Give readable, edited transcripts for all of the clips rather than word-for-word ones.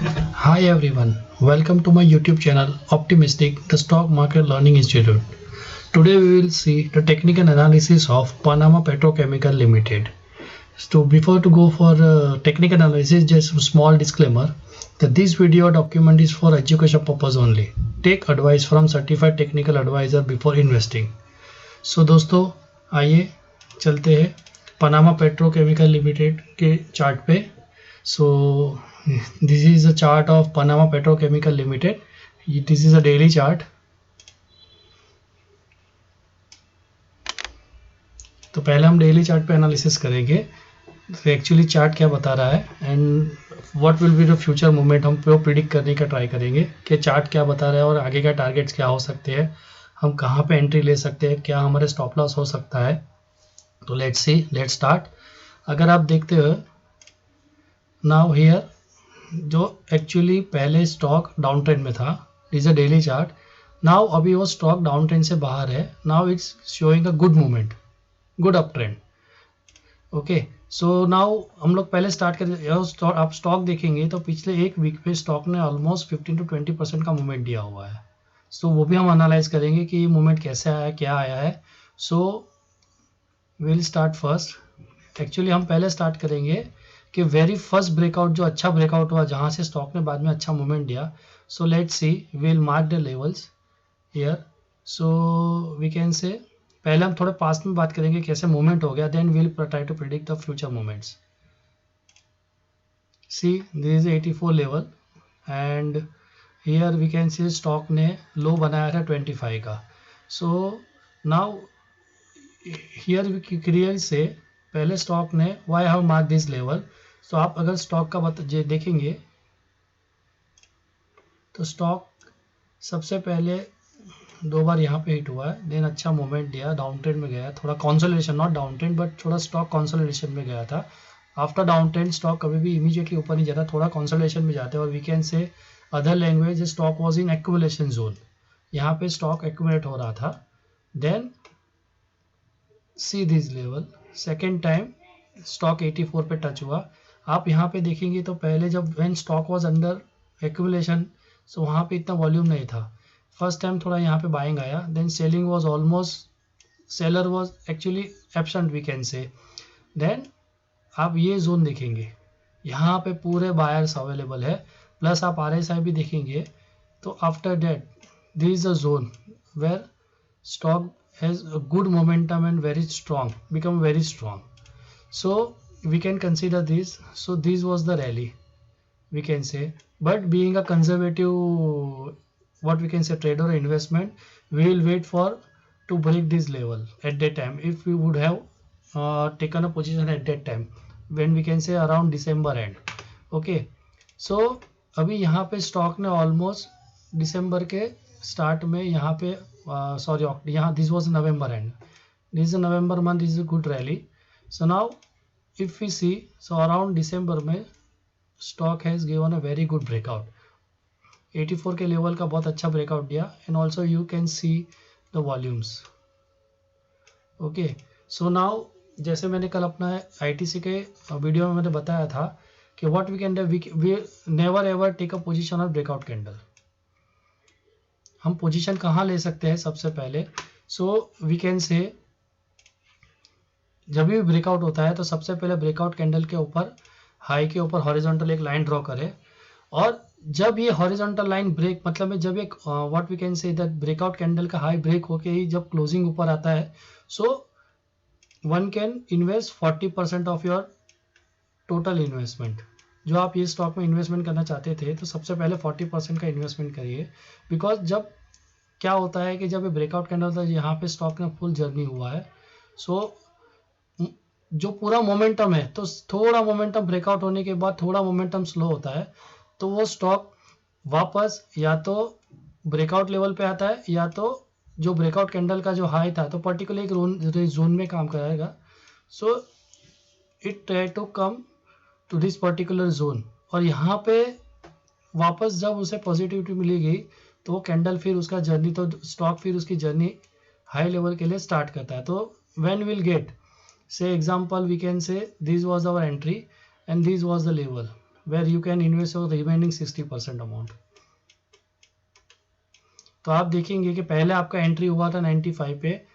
Hi everyone, welcome to my YouTube channel Optimistic, the Stock Market Learning Institute. Today we will see the technical analysis of Panama Petrochemical Limited. So before to go for technical analysis, just a small disclaimer that this video document is for education purpose only. Take advice from certified technical advisor before investing. So दोस्तों आइए चलते हैं Panama petrochemical limited के chart पे. So this is a chart of Panama Petrochemical Limited. This is a daily chart. तो पहले हम daily chart पे एनालिसिस करेंगे तो एक्चुअली चार्ट क्या बता रहा है and what will be the future movement. हम प्रिडिक्ट करने का ट्राई करेंगे कि चार्ट क्या बता रहा है और आगे का टारगेट्स क्या हो सकते हैं, हम कहाँ पे एंट्री ले सकते हैं, क्या हमारे स्टॉप लॉस हो सकता है. तो लेट्स स्टार्ट. अगर आप देखते हो नाउ हियर जो एक्चुअली पहले स्टॉक डाउन ट्रेंड में था, is a daily chart. Now अभी वो स्टॉक डाउन ट्रेंड से बाहर है. Now it's showing a good movement, good up trend. Okay so now हम लोग पहले स्टार्ट कर आप स्टॉक देखेंगे तो पिछले एक वीक में स्टॉक ने ऑलमोस्ट 15 to 20% का मूवमेंट दिया हुआ है. सो वो भी हम एनालाइज करेंगे कि ये मूवमेंट कैसे आया, क्या आया है. So will start first. Actually हम पहले स्टार्ट करेंगे कि वेरी फर्स्ट ब्रेकआउट जो अच्छा ब्रेकआउट हुआ जहाँ से स्टॉक ने बाद में अच्छा मूवमेंट दिया. So let's see, will mark the levels here. So we can say पहले हम थोड़े पास्ट में बात करेंगे कैसे मूवमेंट हो गया, then will try to predict the future movements. See this is 84 level and here we can see stock ने लो बनाया था 25 का. So now here we clear से पहले स्टॉक ने we have mark this level. तो आप अगर स्टॉक का देखेंगे तो स्टॉक सबसे पहले 2 बार यहाँ पे हिट हुआ है, देन अच्छा मूवमेंट दिया, डाउन ट्रेंड में गया, थोड़ा consolidation, not down trend but थोड़ा स्टॉक कंसोलिडेशन में गया था. आफ्टर डाउन ट्रेंड स्टॉक कभी भी इमीडिएटली ऊपर नहीं जाता, थोड़ा कंसोलिडेशन में जाते हैं. और we can say other language stock was in accumulation zone. यहाँ पे स्टॉक एक्यूमुलेट हो रहा था. Then see this level second time stock 84 पे टच हुआ. आप यहाँ पे देखेंगे तो पहले जब when stock was under accumulation so वहाँ पे इतना वॉल्यूम नहीं था. फर्स्ट टाइम थोड़ा यहाँ पे बाइंग आया, then selling was almost, seller was actually absent we can say. Then आप ये जोन देखेंगे, यहाँ पे पूरे बायर्स अवेलेबल है. प्लस आप RSI भी देखेंगे तो after that this is a zone where stock has a good momentum and very strong, become very strong. So we can consider this. So this was the rally we can say, but being a conservative what we can say trader or investment, we will wait for to break this level at that time. If we would have taken a position at that time when we can say around December end. Okay so अभी यहाँ पे stock ने almost दिसंबर के start में यहाँ पे sorry यहाँ this was November and this is November month is a good rally. So now if we see so around December में stock has given a very good breakout. 84 के level का बहुत अच्छा ब्रेकआउट दिया and also you can see the volumes. Okay so now जैसे मैंने कल अपना ITC के वीडियो में मैंने बताया था कि what we can do, we never ever take a position of breakout candle. हम पोजीशन कहाँ ले सकते हैं सबसे पहले. सो वी कैन से जब भी ब्रेकआउट होता है तो सबसे पहले ब्रेकआउट कैंडल के ऊपर हाई के ऊपर हॉरिजॉन्टल एक लाइन ड्रॉ करें. और जब ये हॉरिजॉन्टल लाइन ब्रेक मतलब जब एक what we can say that breakout candle का हाई ब्रेक होके ही जब क्लोजिंग ऊपर आता है so one can invest 40% of your total investment. जो आप ये स्टॉक में इन्वेस्टमेंट करना चाहते थे तो सबसे पहले 40% का इन्वेस्टमेंट करिए. बिकॉज जब क्या होता है कि जब ये ब्रेकआउट कैंडल होता है यहाँ पे स्टॉक में फुल जर्नी हुआ है. सो जो पूरा मोमेंटम है तो थोड़ा मोमेंटम ब्रेकआउट होने के बाद थोड़ा मोमेंटम स्लो होता है तो वो स्टॉक वापस या तो ब्रेकआउट लेवल पे आता है या तो जो ब्रेकआउट कैंडल का जो हाई था तो पर्टिकुलर एक जोन में काम करेगा. So it try to come to this particular zone और यहाँ पे वापस जब उसे पॉजिटिविटी मिलेगी तो वो कैंडल फिर उसका जर्नी तो स्टॉक फिर उसकी जर्नी हाई लेवल के लिए स्टार्ट करता है. तो when will get say example we can say this was our entry and this was the level. where you can invest your remaining 60% amount. तो आप देखेंगे कि पहले आपका एंट्री हुआ था 95 पे,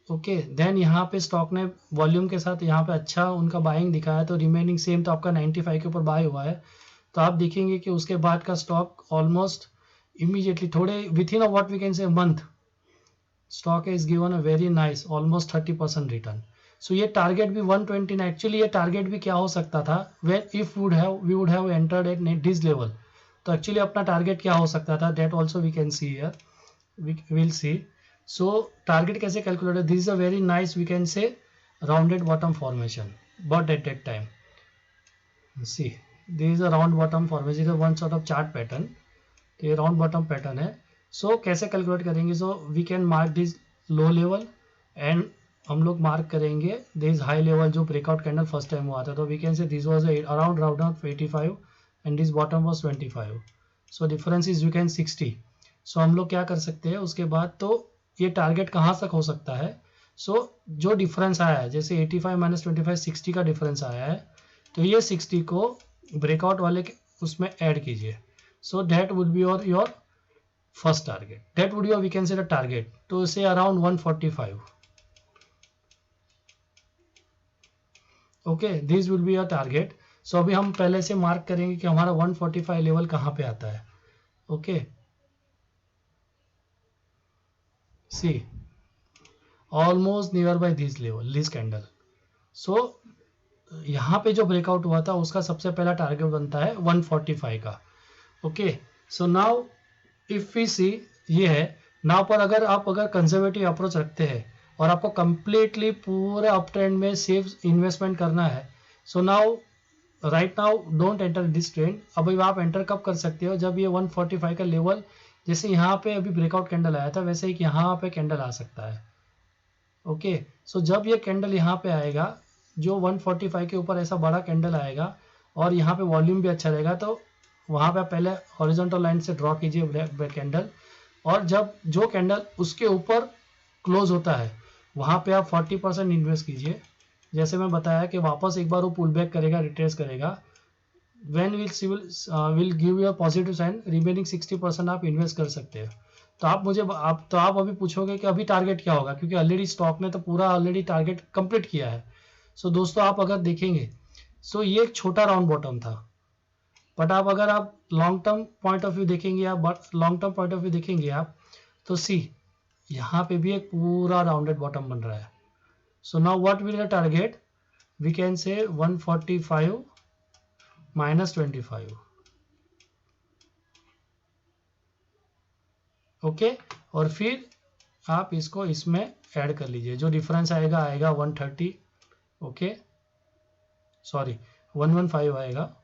ओके, देन यहाँ पे स्टॉक ने वॉल्यूम के साथ यहाँ पे अच्छा उनका बाइंग दिखाया, तो रिमेनिंग सेम, तो आपका 95 के ऊपर बाय हुआ है। तो आप देखेंगे कि उसके बाद का स्टॉक ऑलमोस्ट इमीडिएटली, थोड़े within a what we can say month, stock is given a very nice almost 30% return. So ये टारगेट भी 129, एक्चुअली ये टारगेट भी क्या हो सकता था, when if we would have entered at this level, तो एक्चुअली अपना टारगेट क्या हो सकता था, that also we can see here, we will see. So target कैसे कैलकुलेट है, this is a very nice we can say rounded bottom formation, but at that time see this is a round bottom formation, one sort of chart pattern, तो ये round bottom pattern है। सो कैसे calculate करेंगे, so we can mark this low level and हम लोग mark करेंगे this high level जो breakout candle first time हुआ था, तो we can say this was around round off 85 and this bottom was 25, so difference is you can 60। सो हम लोग क्या कर सकते हैं उसके बाद, तो ये टारगेट कहाँ तक हो सकता है, सो जो डिफरेंस आया है, जैसे 85 माइनस 25 60 का डिफरेंस आया है, तो ये 60 को ब्रेकआउट वाले उसमें ऐड कीजिए, so that would be your first target, that would be we can say the target, तो इसे around 145, okay, this will be your target. So अभी हम पहले से मार्क करेंगे कि हमारा 145 लेवल कहाँ पे आता है, okay, see almost nearby this level, this candle. So यहाँ पे जो ब्रेकआउट हुआ था उसका सबसे पहला टारगेट बनता है 145 का, okay. So now if we see, ये है नाउ पर, अगर कंजर्वेटिव अप्रोच रखते हैं और आपको कंप्लीटली पूरे अप ट्रेंड में सेफ इन्वेस्टमेंट करना है, so now right now don't enter this trend. अब आप एंटर कब कर सकते हो, जब ये 145 का लेवल, जैसे यहाँ पे अभी ब्रेकआउट कैंडल आया था वैसे ही यहाँ पे कैंडल आ सकता है, ओके। सो जब ये कैंडल यहाँ पे आएगा, जो 145 के ऊपर ऐसा बड़ा कैंडल आएगा और यहाँ पे वॉल्यूम भी अच्छा रहेगा, तो वहाँ पे आप पहले हॉरिजॉन्टल लाइन से ड्रॉ कीजिए कैंडल, और जब जो कैंडल उसके ऊपर क्लोज होता है वहाँ पे आप 40% इन्वेस्ट कीजिए। जैसे मैं बताया कि वापस एक बार वो पुल बैक करेगा, रिट्रेस करेगा, when will give you a positive sign, remaining 60% आप इन्वेस्ट कर सकते हैं। तो आप अभी पूछोगे कि अभी टारगेट क्या होगा, क्योंकि ऑलरेडी स्टॉक ने तो पूरा ऑलरेडी टारगेट कंप्लीट किया है। सो दोस्तों आप अगर देखेंगे, सो ये एक छोटा राउंड बॉटम था, बट अगर आप long term point of view देखेंगे, आप तो सी यहाँ पे भी एक पूरा राउंडेड बॉटम बन रहा है। So now what will the target, we can say 145 minus 25, okay, और फिर आप इसको इसमें ऐड कर लीजिए, जो डिफरेंस आएगा 130, ओके, सॉरी 115 आएगा।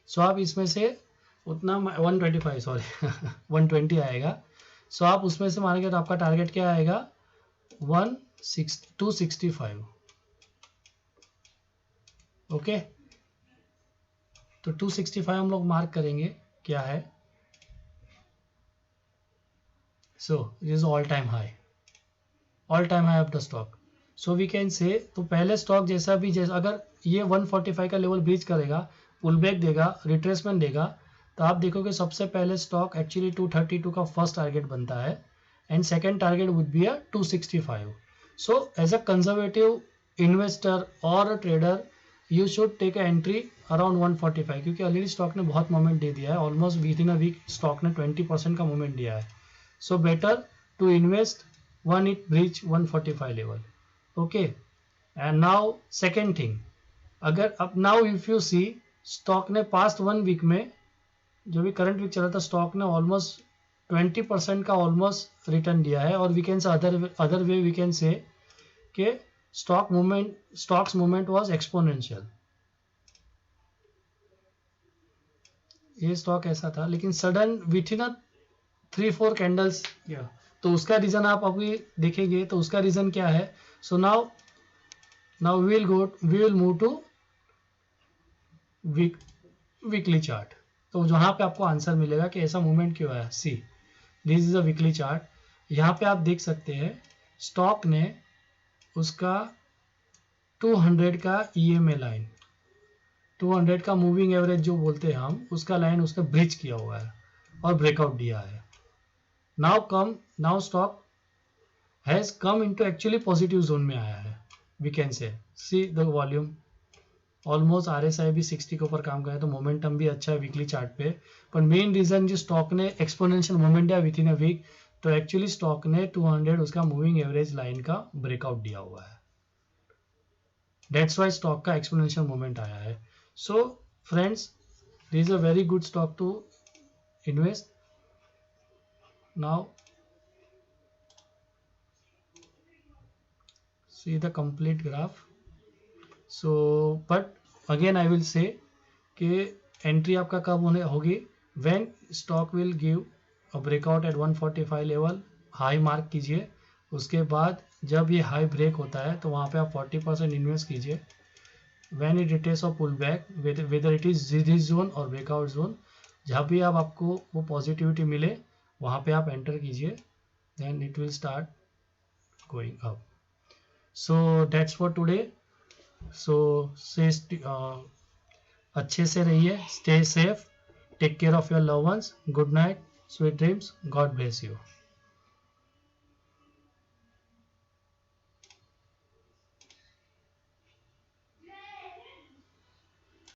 सो आप इसमें से उतना 125, सॉरी 120 आएगा। सो आप उसमें से मानेंगे तो आपका टारगेट क्या आएगा, 265, ओके। तो 265 हम लोग मार्क करेंगे क्या है, so this is all time high of the stock. So we can say, तो पहले स्टॉक जैसा अगर ये 145 का लेवल ब्रीच करेगा, पुल बैक देगा, रिट्रेसमेंट देगा, तो आप देखोगे सबसे पहले स्टॉक एक्चुअली 232 का फर्स्ट टारगेट बनता है and second target would be a 265। So as a conservative investor और trader you should take a entry around 145, क्योंकि ऑलरेडी स्टॉक ने बहुत मोमेंट दे दिया है, almost with in a week stock ने 20% का मोमेंट दिया है। So better to invest when it reach 145 level, okay। and now second thing, अगर अब now if you see, stock ने पास्ट 1 वीक में, जो भी करंट वीक चला था, स्टॉक ने ऑलमोस्ट 20% का ऑलमोस्ट रिटर्न दिया है, और we can say other way we can say कि स्टॉक्स मूवमेंट वाज एक्सपोनेंशियल। ये स्टॉक ऐसा था, लेकिन सडन विथ इन 3-4 कैंडल्स, तो उसका रीजन आप अभी देखेंगे, तो उसका रीजन क्या है। So now we will move to weekly chart, तो जहां पे आपको आंसर मिलेगा कि ऐसा मूवमेंट क्यों है। सी this is a weekly chart, यहाँ पे आप देख सकते हैं स्टॉक ने उसका 200 का EMA लाइन, 200 का मूविंग एवरेज जो बोलते हैं हम, उसका लाइन उसने ब्रिज किया हुआ है और ब्रेकआउट दिया है. Now stock has come into actually positive zone में आया है. वी कैन से सी द वॉल्यूम ऑलमोस्ट RSI भी 60 के ऊपर काम कर रहा है, तो मोमेंटम भी अच्छा है वीकली चार्ट पे. पर मेन रीजन जो स्टॉक ने एक्सपोनेंशियल मोमेंट दिया विद इन अ वीक, तो एक्चुअली स्टॉक ने 200 उसका मूविंग एवरेज लाइन का ब्रेकआउट दिया हुआ है. दैट्स वाई स्टॉक का एक्सपोनेंशियल मोमेंट आया है. So friends, this is a very good stock to invest. Now see the complete graph. So but again I will say कि एंट्री आपका कब होने होगी, when stock will give a breakout at 145 level, high mark कीजिए. उसके बाद जब ये हाई ब्रेक होता है तो वहाँ पे आप 40% इन्वेस्ट कीजिए. व्हेन इट रिटेस और pull back, whether it is this zone और ब्रेकआउट जोन, जहाँ भी आप आपको वो पॉजिटिविटी मिले वहाँ पे आप एंटर कीजिए. Then it will start going up. So that's for today. So से अच्छे से रहिए, stay safe, take care of your love ones, good night, sweet dreams, God bless you.